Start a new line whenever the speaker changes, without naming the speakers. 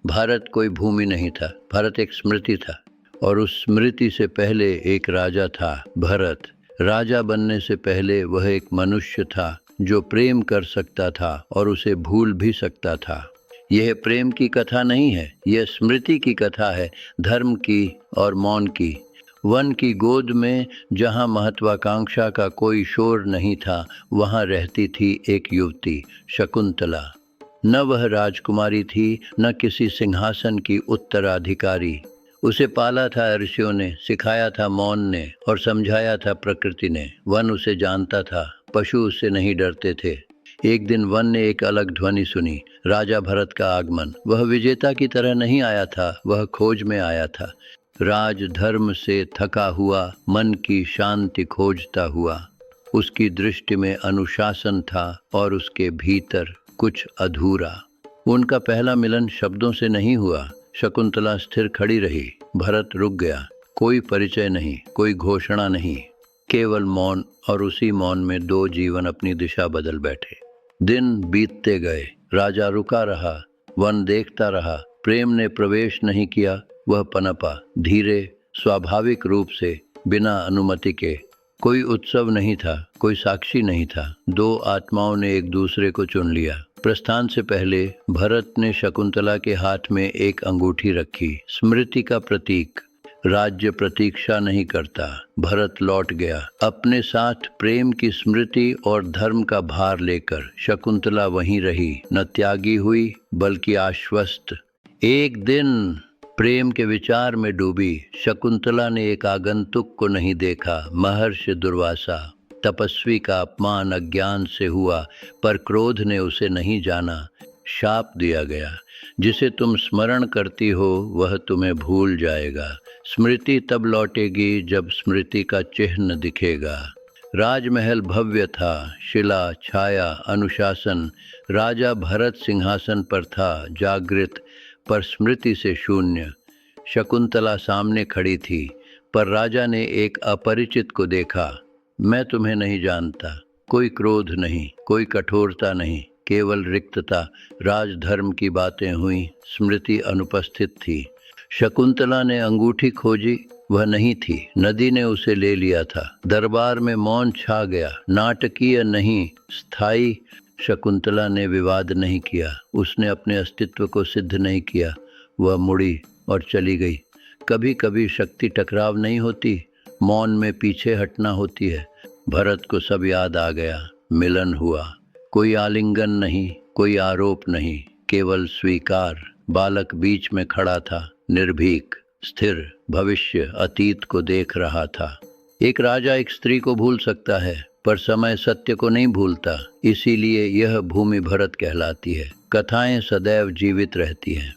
भारत कोई भूमि नहीं था, भारत एक स्मृति था। और उस स्मृति से पहले एक राजा था, भरत। राजा बनने से पहले वह एक मनुष्य था जो प्रेम कर सकता था और उसे भूल भी सकता था। यह प्रेम की कथा नहीं है, यह स्मृति की कथा है, धर्म की और मौन की। वन की गोद में जहाँ महत्वाकांक्षा का कोई शोर नहीं था, वहाँ रहती थी एक युवती, शकुंतला। न वह राजकुमारी थी, न किसी सिंहासन की उत्तराधिकारी। उसे पाला था ऋषियों ने, सिखाया था मौन ने और समझाया था प्रकृति ने। वन उसे जानता था, पशु उससे नहीं डरते थे। एक दिन वन ने एक अलग ध्वनि सुनी, राजा भरत का आगमन। वह विजेता की तरह नहीं आया था, वह खोज में आया था। राज धर्म से थका हुआ, मन की शांति खोजता हुआ। उसकी दृष्टि में अनुशासन था और उसके भीतर कुछ अधूरा। उनका पहला मिलन शब्दों से नहीं हुआ। शकुंतला स्थिर खड़ी रही, भरत रुक गया। कोई परिचय नहीं, कोई घोषणा नहीं, केवल मौन। और उसी मौन में दो जीवन अपनी दिशा बदल बैठे। दिन बीतते गए, राजा रुका रहा, वन देखता रहा। प्रेम ने प्रवेश नहीं किया, वह पनपा, धीरे, स्वाभाविक रूप से, बिना अनुमति के। कोई उत्सव नहीं था, कोई साक्षी नहीं था। दो आत्माओं ने एक दूसरे को चुन लिया। प्रस्थान से पहले भरत ने शकुंतला के हाथ में एक अंगूठी रखी, स्मृति का प्रतीक। राज्य प्रतीक्षा नहीं करता। भरत लौट गया, अपने साथ प्रेम की स्मृति और धर्म का भार लेकर। शकुंतला वहीं रही, न त्यागी हुई बल्कि आश्वस्त। एक दिन प्रेम के विचार में डूबी शकुंतला ने एक आगंतुक को नहीं देखा, महर्षि दुर्वासा। तपस्वी का अपमान अज्ञान से हुआ, पर क्रोध ने उसे नहीं जाना। शाप दिया गया, जिसे तुम स्मरण करती हो वह तुम्हें भूल जाएगा। स्मृति तब लौटेगी जब स्मृति का चिन्ह दिखेगा। राजमहल भव्य था, शिला, छाया, अनुशासन। राजा भरत सिंहासन पर था, जागृत, पर स्मृति से शून्य। शकुंतला सामने खड़ी थी, पर राजा ने एक अपरिचित को देखा। मैं तुम्हें नहीं जानता। कोई क्रोध नहीं, कोई कठोरता नहीं, केवल रिक्तता। राजधर्म की बातें हुई, स्मृति अनुपस्थित थी। शकुंतला ने अंगूठी खोजी, वह नहीं थी। नदी ने उसे ले लिया था। दरबार में मौन छा गया, नाटकीय नहीं, स्थायी। शकुंतला ने विवाद नहीं किया, उसने अपने अस्तित्व को सिद्ध नहीं किया। वह मुड़ी और चली गई। कभी कभी शक्ति टकराव नहीं होती, मौन में पीछे हटना होती है। भरत को सब याद आ गया। मिलन हुआ, कोई आलिंगन नहीं, कोई आरोप नहीं, केवल स्वीकार। बालक बीच में खड़ा था, निर्भीक, स्थिर, भविष्य अतीत को देख रहा था। एक राजा एक स्त्री को भूल सकता है, पर समय सत्य को नहीं भूलता। इसीलिए यह भूमि भरत कहलाती है। कथाएं सदैव जीवित रहती हैं।